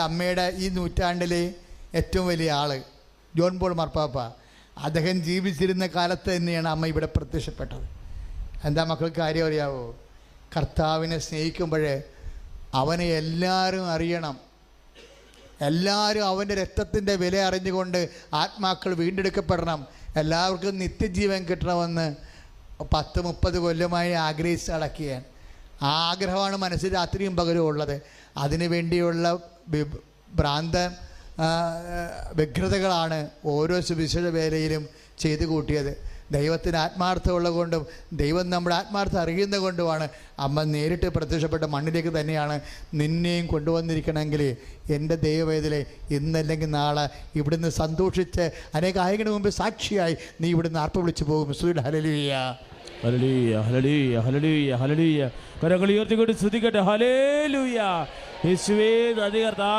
അമ്മയുടെ ഈ നൂറ്റാണ്ടിലെ ഏറ്റവും വലിയ ആൾ ജോൺ പോൾ മാർപ്പാപ്പ, അദ്ദേഹം ജീവിച്ചിരുന്ന കാലത്ത് തന്നെയാണ് അമ്മ ഇവിടെ പ്രത്യക്ഷപ്പെട്ടത്. എന്താ മക്കൾക്ക് കാര്യം അറിയാവോ? കർത്താവിനെ സ്നേഹിക്കുമ്പോൾ അവനെ എല്ലാവരും അറിയണം, എല്ലാവരും അവൻ്റെ രക്തത്തിൻ്റെ വില അറിഞ്ഞുകൊണ്ട് ആത്മാക്കൾ വീണ്ടെടുക്കപ്പെടണം, എല്ലാവർക്കും നിത്യജീവൻ കിട്ടണമെന്ന് 10-30 കൊല്ലമായി ആഗ്രഹിച്ച് നടക്കുകയാണ്. ആ ആഗ്രഹമാണ് മനസ്സിൽ രാത്രിയും പകലും ഉള്ളത്. അതിനു വേണ്ടിയുള്ള ഭ്രാന്ത വ്യഗ്രതകളാണ് ഓരോ സുവിശേഷ വേലയിലും ചെയ്തു കൂട്ടിയത്. ദൈവത്തിന് ആത്മാർത്ഥമുള്ളത് കൊണ്ടും ദൈവം നമ്മുടെ ആത്മാർത്ഥം അറിയുന്നത് കൊണ്ടുമാണ് അമ്മ നേരിട്ട് പ്രത്യക്ഷപ്പെട്ട മണ്ണിലേക്ക് തന്നെയാണ് നിന്നെയും കൊണ്ടുവന്നിരിക്കണമെങ്കിൽ എൻ്റെ ദൈവവേദലെ ഇന്നല്ലെങ്കിൽ നാളെ ഇവിടുന്ന് സന്തോഷിച്ച് അനേക ആയിരത്തിന് മുമ്പ് സാക്ഷിയായി നീ ഇവിടുന്ന് ആർപ്പ് വിളിച്ചു പോകും. Hallelujah, hallelujah, hallelujah, hallelujah, hallelujah. കരങ്ങൾ ഉയർത്തിക്കൊണ്ട് സ്തുതിക്കട്ടെ. ഹല്ലേലൂയ. യേശുവേ നന്ദി കർത്താവേ.